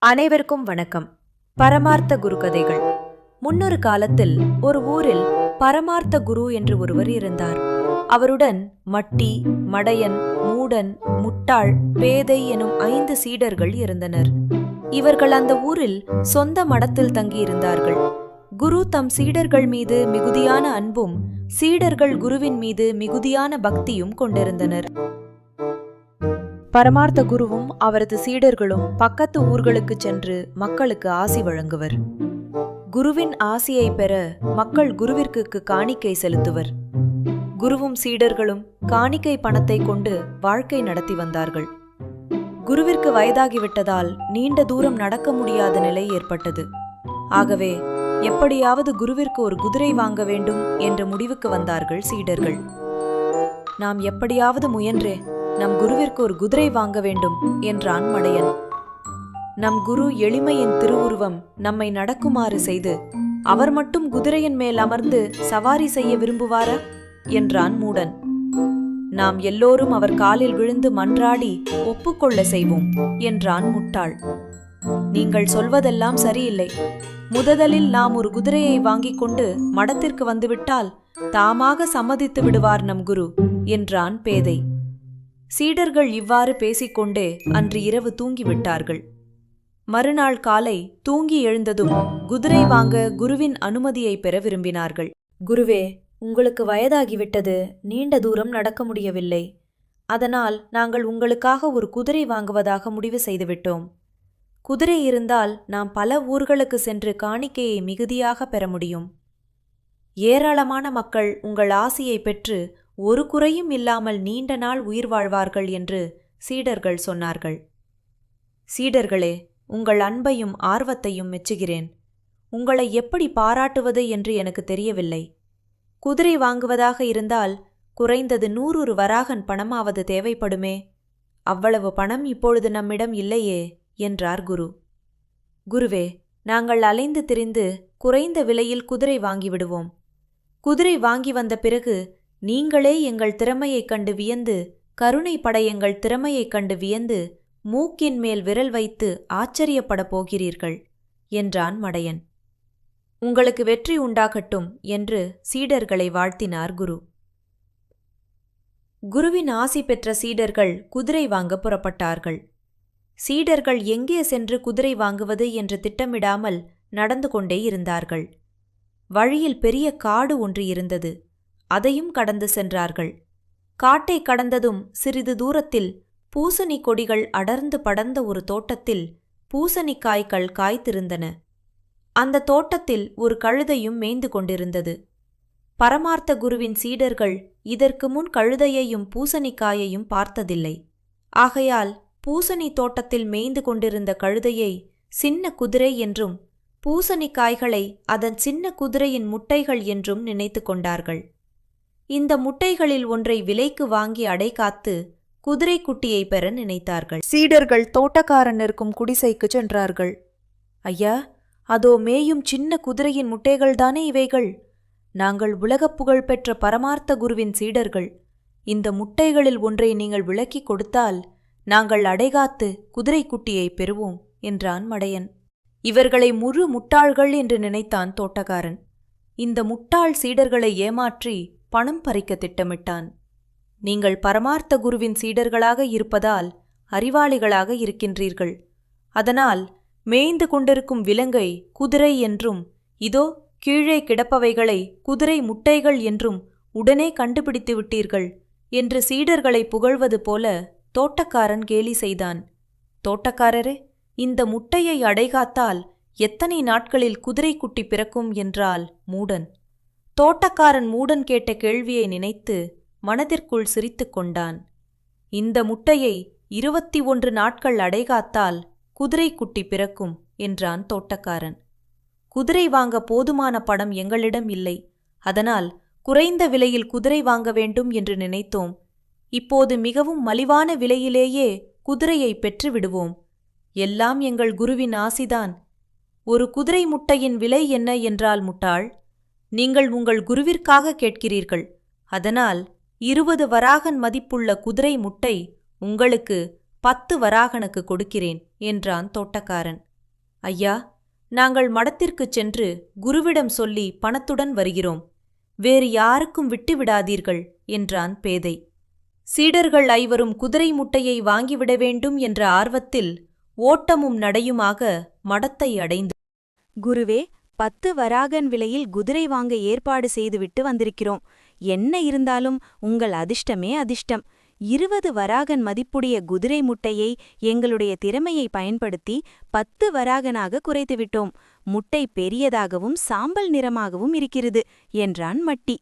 அனைவருக்கும் வணக்கம். பரமார்த்த குரு கதைகள். முன்னொரு காலத்தில் ஒரு ஊரில் பரமார்த்த குரு என்று ஒருவர் இருந்தார். அவருடன் மட்டி, மடையன், மூடன், முட்டாள், பேதை எனும் 5 சீடர்கள் இருந்தனர். இவர்கள் அந்த ஊரில் சொந்த மடத்தில் தங்கியிருந்தார்கள். குரு தம் சீடர்கள் மீது மிகுதியான அன்பும் சீடர்கள் குருவின் மீது மிகுதியான பக்தியும் கொண்டிருந்தனர். பரமார்த்த குருவும் அவரது சீடர்களும் பக்கத்து ஊர்களுக்கு சென்று மக்களுக்கு ஆசி வழங்குவர். குருவின் ஆசியை பெற மக்கள் குருவிற்கு காணிக்கை செலுத்துவர். குருவும் சீடர்களும் காணிக்கை பணத்தை கொண்டு வாழ்க்கை நடத்தி வந்தார்கள். குருவிற்கு வயதாகிவிட்டதால் நீண்ட தூரம் நடக்க முடியாத நிலை ஏற்பட்டது. ஆகவே எப்படியாவது குருவிற்கு ஒரு குதிரை வாங்க வேண்டும் என்ற முடிவுக்கு வந்தார்கள் சீடர்கள். நாம் எப்படியாவது முயன்றே நம் குருவிற்கு ஒரு குதிரை வாங்க வேண்டும் என்றான் மடையன். நம் குரு எளிமையின் திருவுருவம் நம்மை நடக்குமாறு செய்து அவர் மட்டும் குதிரையின் மேல் அமர்ந்து சவாரி செய்ய விரும்புவாரா என்றான் மூடன். நாம் எல்லோரும் அவர் காலில் விழுந்து மன்றாடி ஒப்புக்கொள்ள செய்வோம் என்றான் முட்டாள். நீங்கள் சொல்வதெல்லாம் சரியில்லை. முதலில் நாம் ஒரு குதிரையை வாங்கிக் கொண்டு மடத்திற்கு வந்துவிட்டால் தாமாக சம்மதித்து விடுவார் நம் குரு என்றான் பேதை. சீடர்கள் இவ்வாறு பேசிக்கொண்டே அன்று இரவு தூங்கிவிட்டார்கள். மறுநாள் காலை தூங்கி எழுந்ததும் குதிரை வாங்க குருவின் அனுமதியை பெற விரும்பினார்கள். குருவே, உங்களுக்கு வயதாகிவிட்டது, நீண்ட தூரம் நடக்க முடியவில்லை. அதனால் நாங்கள் உங்களுக்காக ஒரு குதிரை வாங்குவதாக முடிவு செய்துவிட்டோம். குதிரை இருந்தால் நாம் பல ஊர்களுக்கு சென்று காணிக்கையை மிகுதியாக பெற முடியும். ஏராளமான மக்கள் உங்கள் ஆசியை பெற்று ஒரு குறையும் இல்லாமல் நீண்ட நாள் உயிர் வாழ்வார்கள் என்று சீடர்கள் சொன்னார்கள். சீடர்களே, உங்கள் அன்பையும் ஆர்வத்தையும் மெச்சுகிறேன். உங்களை எப்படி பாராட்டுவது என்று எனக்கு தெரியவில்லை. குதிரை வாங்குவதாக இருந்தால் குறைந்தது 100 வராகன் பணமாவது தேவைப்படுமே. அவ்வளவு பணம் இப்பொழுது நம்மிடம் இல்லையே என்றார் குரு. குருவே, நாங்கள் அலைந்து திரிந்து குறைந்த விலையில் குதிரை வாங்கிவிடுவோம். குதிரை வாங்கி வந்த பிறகு நீங்களே எங்கள் திறமையைக் கண்டு வியந்து, கருணை பட எங்கள் திறமையைக் கண்டு வியந்து மூக்கின் மேல் விரல் வைத்து ஆச்சரியப்படப் போகிறீர்கள் என்றான் மடையன். உங்களுக்கு வெற்றி உண்டாகட்டும் என்று சீடர்களை வாழ்த்தினார் குரு. குருவின் ஆசி பெற்ற சீடர்கள் குதிரை வாங்க புறப்பட்டார்கள். சீடர்கள் எங்கே சென்று குதிரை வாங்குவது என்று திட்டமிடாமல் நடந்து கொண்டே இருந்தார்கள். வழியில் பெரிய காடு ஒன்று இருந்தது. அதையும் கடந்து சென்றார்கள். காட்டை கடந்ததும் சிறிது தூரத்தில் பூசணி கொடிகள் அடர்ந்து படர்ந்த ஒரு தோட்டத்தில் பூசணிக்காய்கள் காய்த்திருந்தன. அந்த தோட்டத்தில் ஒரு கழுதையும் மேய்ந்து கொண்டிருந்தது. பரமார்த்த குருவின் சீடர்கள் இதற்கு முன் கழுதையையும் பூசணிக்காயையும் பார்த்ததில்லை. ஆகையால் பூசணி தோட்டத்தில் மேய்ந்து கொண்டிருந்த கழுதையை சின்ன குதிரை என்றும் பூசணிக்காய்களை அதன் சின்ன குதிரையின் முட்டைகள் என்றும் நினைத்து கொண்டார்கள். இந்த முட்டைகளில் ஒன்றை விலைக்கு வாங்கி அடைகாத்து குதிரை குட்டியை பெற நினைத்தார்கள். சீடர்கள் தோட்டக்காரன் இருக்கும் குடிசைக்கு சென்றார்கள். ஐயா, அதோ மேயும் சின்ன குதிரையின் முட்டைகள்தானே இவைகள்? நாங்கள் உலகப் புகழ் பெற்ற பரமார்த்த குருவின் சீடர்கள். இந்த முட்டைகளில் ஒன்றை நீங்கள் விலக்கிக் கொடுத்தால் நாங்கள் அடைகாத்து குதிரை குட்டியை பெறுவோம் என்றான் மடையன். இவர்களை முழு முட்டாள்கள் என்று நினைத்தான் தோட்டக்காரன். இந்த முட்டாள் சீடர்களை ஏமாற்றி பணம் பறிக்க திட்டமிட்டான். நீங்கள் பரமார்த்த குருவின் சீடர்களாக இருப்பதால் அறிவாளிகளாக இருக்கின்றீர்கள். அதனால் மேய்ந்து கொண்டிருக்கும் விலங்கை குதிரை என்றும், இதோ கீழே கிடப்பவைகளை குதிரை முட்டைகள் என்றும் உடனே கண்டுபிடித்து விட்டீர்கள் என்று சீடர்களை புகழ்வது போல தோட்டக்காரன் கேலி செய்தான். தோட்டக்காரரே, இந்த முட்டையை அடைகாத்தால் எத்தனை நாட்களில் குதிரை குட்டி பிறக்கும் என்றால் மூடன். தோட்டக்காரன் மூடன் கேட்ட கேள்வியை நினைத்து மனதிற்குள் சிரித்து கொண்டான். இந்த முட்டையை 21 நாட்கள் அடைகாத்தால் குதிரை குட்டி பிறக்கும் என்றான் தோட்டக்காரன். குதிரை வாங்க போதுமான பணம் எங்களிடம் இல்லை. அதனால் குறைந்த விலையில் குதிரை வாங்க வேண்டும் என்று நினைத்தோம். இப்போது மிகவும் மலிவான விலையிலேயே குதிரையை பெற்று விடுவோம். எல்லாம் எங்கள் குருவின் ஆசிதான். ஒரு குதிரை முட்டையின் விலை என்ன என்றால் முட்டாள், நீங்கள் உங்கள் குருவிற்காக கேட்கிறீர்கள். அதனால் 20 வராகன் மதிப்புள்ள குதிரை முட்டை உங்களுக்கு 10 வராகனுக்கு கொடுக்கிறேன் என்றான் தோட்டக்காரன். ஐயா, நாங்கள் மடத்திற்குச் சென்று குருவிடம் சொல்லி பணத்துடன் வருகிறோம். வேறு யாருக்கும் விட்டுவிடாதீர்கள் என்றான் பேதை. சீடர்கள் ஐவரும் குதிரை முட்டையை வாங்கிவிட வேண்டும் என்ற ஆர்வத்தில் ஓட்டமும் நடையுமாக மடத்தை அடைந்து, குருவே, 10 வராகன் விலையில் குதிரை வாங்க ஏற்பாடு செய்துவிட்டு வந்திருக்கிறோம். என்ன இருந்தாலும் உங்கள் அதிர்ஷ்டமே அதிர்ஷ்டம். 20 வராகன் மதிப்புடைய குதிரை முட்டையை எங்களுடைய திறமையை பயன்படுத்தி 10 வராகனாக குறைத்துவிட்டோம். முட்டை பெரியதாகவும் சாம்பல் நிறமாகவும் இருக்கிறது என்றான் மட்டி.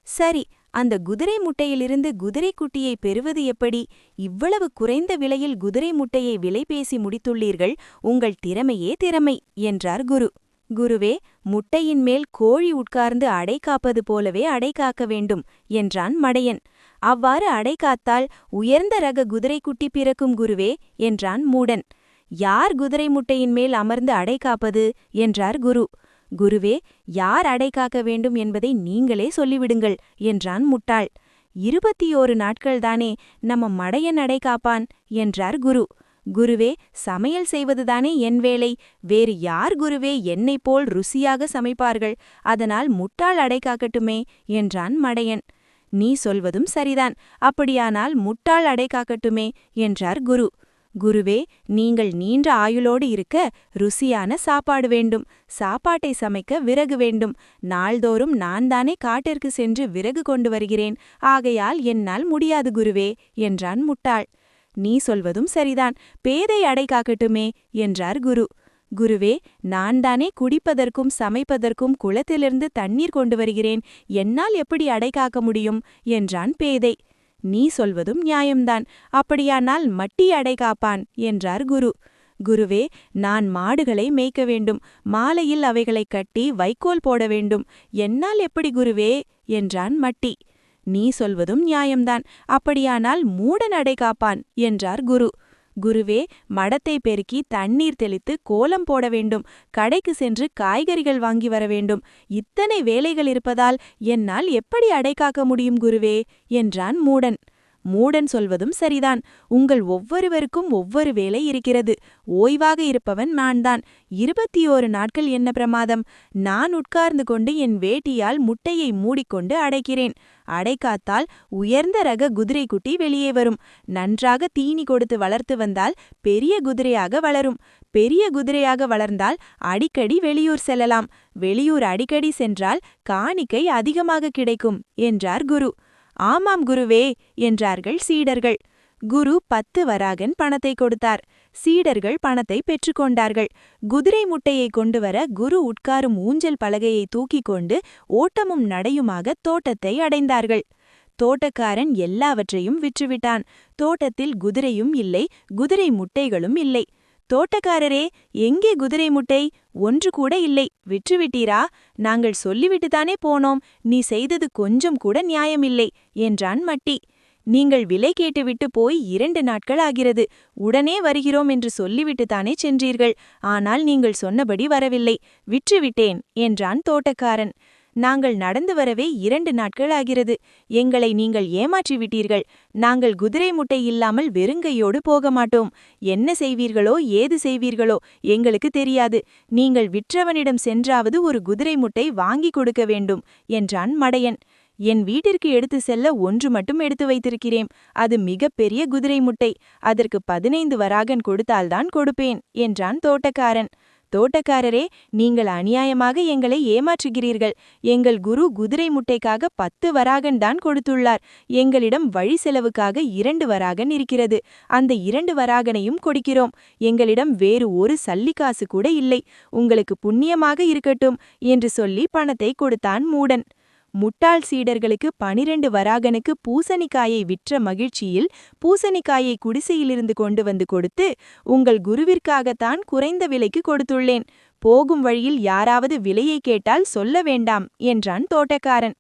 சரி, அந்த குதிரை முட்டையிலிருந்து குதிரை குட்டியை பெறுவது எப்படி? இவ்வளவு குறைந்த விலையில் குதிரை முட்டையை விலை பேசி முடித்துள்ளீர்கள். உங்கள் திறமையே திறமை என்றார் குரு. குருவே, முட்டையின் மேல் கோழி உட்கார்ந்து அடை காப்பது போலவே அடை காக்க வேண்டும் என்றான் மடையன். அவ்வாறு அடை காத்தால் உயர்ந்த ரக குதிரைக்குட்டி பிறக்கும் குருவே என்றான் மூடன். யார் குதிரை முட்டையின் மேல் அமர்ந்து அடை காப்பது என்றார் குரு. குருவே, யார் அடை காக்க வேண்டும் என்பதை நீங்களே சொல்லிவிடுங்கள் என்றான் முட்டாள். 21 நாட்கள்தானே நம்ம மடையன் அடை காப்பான் என்றார் குரு. குருவே, சமையல் செய்வதுதானே என் வேலை. வேறு யார் குருவே என்னைப் போல் ருசியாக சமைப்பார்கள்? அதனால் முட்டாள் அடை காக்கட்டுமே என்றான் மடையன். நீ சொல்வதும் சரிதான். அப்படியானால் முட்டாள் அடை காக்கட்டுமே என்றார் குரு. குருவே, நீங்கள் நீண்ட ஆயுளோடு இருக்க ருசியான சாப்பாடு வேண்டும். சாப்பாட்டை சமைக்க விறகு வேண்டும். நாள்தோறும் நான் தானே காட்டிற்கு சென்று விறகு கொண்டு வருகிறேன். ஆகையால் என்னால் முடியாது குருவே என்றான் முட்டாள். நீ சொல்வதும் சரிதான். பேதை அடை காக்கட்டுமே என்றார் குரு. குருவே, நான் தானே குடிப்பதற்கும் சமைப்பதற்கும் குளத்திலிருந்து தண்ணீர் கொண்டு வருகிறேன். என்னால் எப்படி அடை காக்க முடியும் என்றான் பேதை. நீ சொல்வதும் நியாயம்தான். அப்படியானால் மட்டி அடை காப்பான் என்றார் குரு. குருவே, நான் மாடுகளை மேய்க்க வேண்டும். மாலையில் அவைகளை கட்டி வைக்கோல் போட வேண்டும். என்னால் எப்படி குருவே என்றான் மட்டி. நீ சொல்வதும் நியாயம்தான். அப்படியானால் மூடன் அடை காப்பான் என்றார் குரு. குருவே, மடத்தை பெருக்கி தண்ணீர் தெளித்து கோலம் போட வேண்டும். கடைக்கு சென்று காய்கறிகள் வாங்கி வர வேண்டும். இத்தனை வேலைகள் இருப்பதால் என்னால் எப்படி அடை காக்க முடியும் குருவே என்றான் மூடன். மூடன் சொல்வதும் சரிதான். உங்கள் ஒவ்வொருவருக்கும் ஒவ்வொரு வேலை இருக்கிறது. ஓய்வாக இருப்பவன் நான்தான். 21 நாட்கள் என்ன பிரமாதம்? நான் உட்கார்ந்து கொண்டு என் வேட்டியால் முட்டையை மூடிக்கொண்டு அடைக்கிறேன். அடைக்காத்தால் உயர்ந்த ரக குதிரைக்குட்டி வெளியே வரும். நன்றாக தீனி கொடுத்து வளர்த்து வந்தால் பெரிய குதிரையாக வளரும். பெரிய குதிரையாக வளர்ந்தால் அடிக்கடி வெளியூர் செல்லலாம். வெளியூர் அடிக்கடி சென்றால் காணிக்கை அதிகமாக கிடைக்கும் என்றார் குரு. ஆமாம் குருவே என்றார்கள் சீடர்கள். குரு 10 வராகன் பணத்தை கொடுத்தார். சீடர்கள் பணத்தை பெற்றுக்கொண்டார்கள். குதிரை முட்டையை கொண்டு வர குரு உட்காரும் ஊஞ்சல் பலகையை தூக்கிக் கொண்டு ஓட்டமும் நடையுமாக தோட்டத்தை அடைந்தார்கள். தோட்டக்காரன் எல்லாவற்றையும் விற்றுவிட்டான். தோட்டத்தில் குதிரையும் இல்லை, குதிரை முட்டைகளும் இல்லை. தோட்டக்காரரே, எங்கே குதிரை முட்டை? ஒன்று கூட இல்லை. விற்றுவிட்டீரா? நாங்கள் சொல்லிவிட்டுத்தானே போனோம். நீ செய்தது கொஞ்சம் கூட நியாயமில்லை என்றான் மட்டி. நீங்கள் விலை கேட்டுவிட்டு போய் 2 நாட்கள் ஆகிறது. உடனே வருகிறோம் என்று சொல்லிவிட்டுத்தானே சென்றீர்கள். ஆனால் நீங்கள் சொன்னபடி வரவில்லை. விற்றுவிட்டேன் என்றான் தோட்டக்காரன். நாங்கள் நடந்து வரவே 2 நாட்கள் ஆகிறது. எங்களை நீங்கள் ஏமாற்றிவிட்டீர்கள். நாங்கள் குதிரை முட்டை இல்லாமல் வெறுங்கையோடு போக மாட்டோம். என்ன செய்வீர்களோ ஏது செய்வீர்களோ எங்களுக்கு தெரியாது. நீங்கள் விற்றவனிடம் சென்றாவது ஒரு குதிரை முட்டை வாங்கி கொடுக்க வேண்டும் என்றான் மடையன். என் வீட்டிற்கு எடுத்து செல்ல 1 மட்டும் எடுத்து வைத்திருக்கிறேன். அது மிகப்பெரிய குதிரை முட்டை. அதற்கு 15 வராகன் கொடுத்தால்தான் கொடுப்பேன் என்றான் தோட்டக்காரன். தோட்டக்காரரே, நீங்கள் அநியாயமாக எங்களை ஏமாற்றுகிறீர்கள். எங்கள் குரு குதிரை முட்டைக்காக 10 வராகன் தான் கொடுத்துள்ளார். எங்களிடம் வழி செலவுக்காக 2 வராகன் இருக்கிறது. அந்த 2 வராகனையும் கொடுக்கிறோம். எங்களிடம் வேறு ஒரு சல்லிக்காசு கூட இல்லை. உங்களுக்கு புண்ணியமாக இருக்கட்டும் என்று சொல்லி பணத்தை கொடுத்தான் மூடன். முட்டாள் சீடர்களுக்கு 12 வராகனுக்கு பூசணிக்காயை விற்ற மகிழ்ச்சியில் பூசணிக்காயை குடிசையிலிருந்து கொண்டு வந்து கொடுத்து, உங்கள் குருவிற்காகத்தான் குறைந்த விலைக்கு கொடுத்துள்ளேன். போகும் வழியில் யாராவது விலையை கேட்டால் சொல்ல வேண்டாம் என்றான் தோட்டக்காரன்.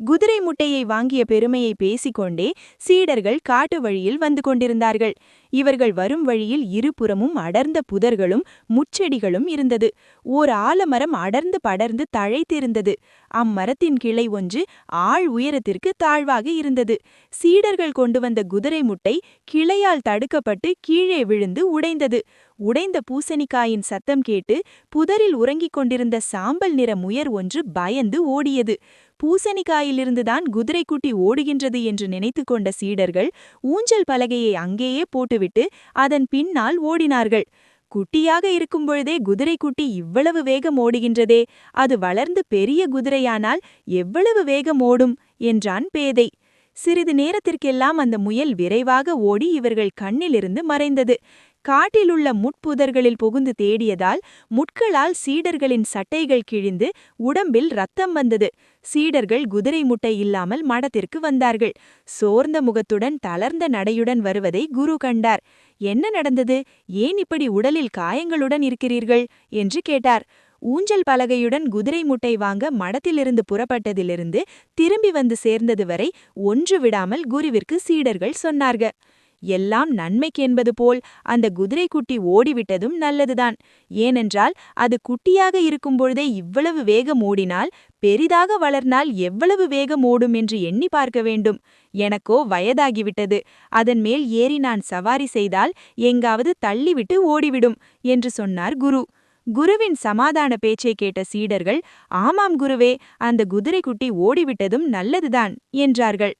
குதிரை முட்டையை வாங்கிய பெருமையை பேசிக்கொண்டே சீடர்கள் காட்டு வழியில் வந்து கொண்டிருந்தார்கள். இவர்கள் வரும் வழியில் இருபுறமும் அடர்ந்த புதர்களும் முட்செடிகளும் இருந்தது. ஓர் ஆலமரம் அடர்ந்து படர்ந்து தழைத்திருந்தது. அம்மரத்தின் கிளை ஒன்று ஆள் உயரத்திற்கு தாழ்வாக இருந்தது. சீடர்கள் கொண்டு வந்த குதிரை முட்டை கிளையால் தடுக்கப்பட்டு கீழே விழுந்து உடைந்தது. உடைந்த பூசணிக்காயின் சத்தம் கேட்டு புதரில் உறங்கிக் கொண்டிருந்த சாம்பல் நிற முயர் ஒன்று பயந்து ஓடியது. பூசணிக்காயிலிருந்துதான் குதிரைக்குட்டி ஓடுகின்றது என்று நினைத்து கொண்ட சீடர்கள் ஊஞ்சல் பலகையை அங்கேயே போட்டுவிட்டு அதன் பின்னால் ஓடினார்கள். குட்டியாக இருக்கும் பொழுதே குதிரைக்குட்டி இவ்வளவு வேகம் ஓடுகின்றதே, அது வளர்ந்து பெரிய குதிரையானால் எவ்வளவு வேகம் ஓடும் என்றான் பேதை. சிறிது நேரத்திற்கெல்லாம் அந்த முயல் விரைவாக ஓடி இவர்கள் கண்ணிலிருந்து மறைந்தது. காட்டிலுள்ள முட்புதர்களில் புகுந்து தேடியதால் முட்களால் சீடர்களின் சட்டைகள் கிழிந்து உடம்பில் ரத்தம் வந்தது. சீடர்கள் குதிரை முட்டை இல்லாமல் மடத்திற்கு வந்தார்கள். சோர்ந்த முகத்துடன் தளர்ந்த நடையுடன் வருவதை குரு கண்டார். என்ன நடந்தது? ஏன் இப்படி உடலில் காயங்களுடன் இருக்கிறீர்கள் என்று கேட்டார். ஊஞ்சல் பலகையுடன் குதிரை முட்டை வாங்க மடத்திலிருந்து புறப்பட்டதிலிருந்து திரும்பி வந்து சேர்ந்தது வரை ஒன்று விடாமல் குருவிற்கு சீடர்கள் சொன்னார்கள். எல்லாம் நன்மைக்கென்பது போல் அந்த குதிரைக்குட்டி ஓடிவிட்டதும் நல்லதுதான். ஏனென்றால் அது குட்டியாக இருக்கும்பொழுதே இவ்வளவு வேகம் ஓடினால் பெரிதாக வளர்ந்தால் எவ்வளவு வேகம் ஓடும் என்று எண்ணி பார்க்க வேண்டும். எனக்கோ வயதாகிவிட்டது. அதன் மேல் ஏறி நான் சவாரி செய்தால் எங்காவது தள்ளிவிட்டு ஓடிவிடும் என்று சொன்னார் குரு. குருவின் சமாதான பேச்சை கேட்ட சீடர்கள், ஆமாம் குருவே, அந்த குதிரைக்குட்டி ஓடிவிட்டதும் நல்லதுதான் என்றார்கள்.